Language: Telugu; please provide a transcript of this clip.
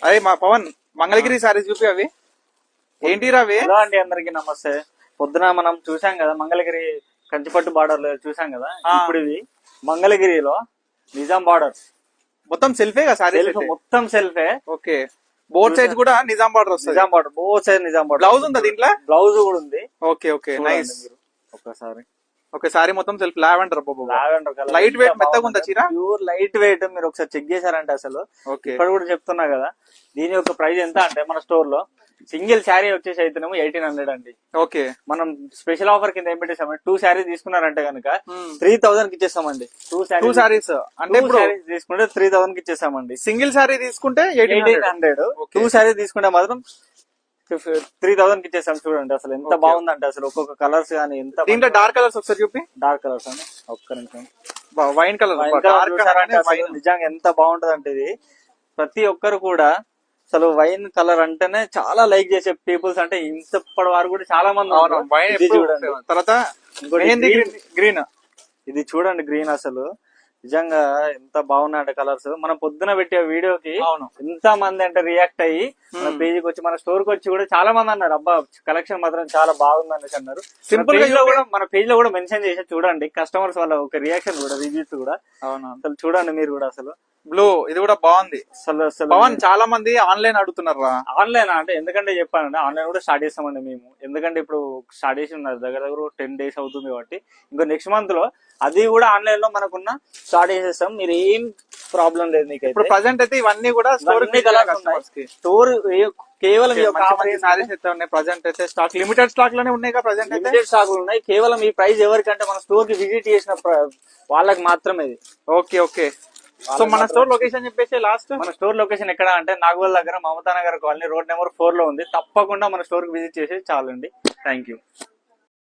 అదే మా పవన్ మంగళగిరి సారీస్ చూపి అవి ఏంటి రవి? హలో అండి, అందరికి నమస్తే. పొద్దున మనం చూసాం కదా మంగళగిరి కంచిపట్టు బార్డర్ చూసాం కదా. ఇప్పుడు ఇది మంగళగిరిలో నిజాం బార్డర్ మొత్తం సెల్ఫే కదా సారీ? మొత్తం సెల్ఫే. ఓకే, బోత్ సైడ్ కూడా నిజాం బార్డర్ వస్తుంది. Nizam border, both side Nizam border. Blouse ఉందా దీంట్లో? బ్లౌజ్ కూడా ఉంది. Okay okay, nice. ఒక్కసారి ఒకసారి మొత్తం self lavender colour, light weight మెత్తగా ఉందా చీర? Pure light weight. మీరు ఒకసారి చెక్ చేశారంటే అసలు ఇక్కడ కూడా చెప్తున్నా కదా, దీని యొక్క ప్రైస్ ఎంత అంటే మన స్టోర్ లో సింగిల్ శారీ వచ్చేసి అయితేనేమో 1800 అండి. ఓకే, మనం స్పెషల్ ఆఫర్ కింద ఏం పెట్టేసామంటే 2 శారీస్ తీసుకున్నారంటే కనుక 3000 కి ఇచ్చేస్తామండి. 2 శారీస్ అంటే ఇప్పుడు తీసుకుంటే 3000 కి ఇచ్చేసామండి. సింగిల్ శారీ తీసుకుంటే 1800. 2 శారీస్ తీసుకుంటే మాత్రం 3000 కి ఇచ్చేసాం. చూడండి అసలు ఎంత బాగుందంటే అసలు ఒక్కొక్క కలర్స్ కానీ ఎంత. దీంట్లో డార్క్ కలర్స్ ఒకసారి చూపి. డార్క్ కలర్స్ అండి, ఒక్క నిమిషం. వైన్ కలర్ నిజంగా ఎంత బాగుంటది అంటే ఇది ప్రతి ఒక్కరు కూడా అసలు వైన్ కలర్ అంటేనే చాలా లైక్ చేసే పీపుల్స్ అంటే ఇంతప్పటి వారు కూడా చాలా మంది. చూడండి తర్వాత గ్రీన్, ఇది చూడండి గ్రీన్ అసలు నిజంగా ఎంత బాగున్నాయంటే కలర్స్. మనం పొద్దున పెట్టే వీడియోకి ఎంత మంది అంటే రియాక్ట్ అయ్యి మన పేజీకి వచ్చి మన స్టోర్ కి వచ్చి కూడా చాలా మంది అన్నారు, అబ్బా కలెక్షన్ మాత్రం చాలా బాగుంది అనేసి అన్నారు. సింపుల్ గా కూడా మన పేజ్ లో కూడా మెన్షన్ చేసి చూడండి కస్టమర్స్ వాళ్ళ ఒక రియాక్షన్ కూడా, రివ్యూస్ కూడా. అవును, అసలు చూడండి మీరు కూడా అసలు. బ్లూ ఇది కూడా బాగుంది అసలు. పవన్ చాలా మంది ఆన్లైన్ అడుగుతున్నారు. ఆన్లైన్ అంటే ఎందుకంటే చెప్పానండి, ఆన్లైన్ కూడా స్టార్ట్ చేస్తామండి మేము. ఎందుకంటే ఇప్పుడు స్టార్ట్ చేసి ఉన్నారు దగ్గర 10 days అవుతుంది కాబట్టి ఇంకో నెక్స్ట్ మంత్ లో అది కూడా ఆన్లైన్ లో మనకున్న స్టార్ట్ చేసేస్తాం. మీరు ఏం ప్రాబ్లం లేదు మీకు. ఇప్పుడు ప్రెసెంట్ అయితే ఇవన్నీ కూడా స్టోర్ కేవలం ప్రెసెంట్ అయితే స్టాక్ లిమిటెడ్ స్టాక్ లోనే ఉన్నాయి. ప్రెసెంట్ లిమిటెడ్ స్టాక్ ఉన్నాయి. కేవలం ఈ ప్రైస్ ఎవరికంటే మన స్టోర్ కి విజిట్ చేసిన వాళ్ళకి మాత్రమే ఇది. Okay okay. సో మన స్టోర్ లొకేషన్ చెప్పేసి లాస్ట్. మన స్టోర్ లొకేషన్ ఎక్కడ అంటే నాగోల్ దగ్గర Mamata Nagar colony road number 4 లో ఉంది. తప్పకుండా మన స్టోర్ కి విజిట్ చేసి చాలండి. Thank you.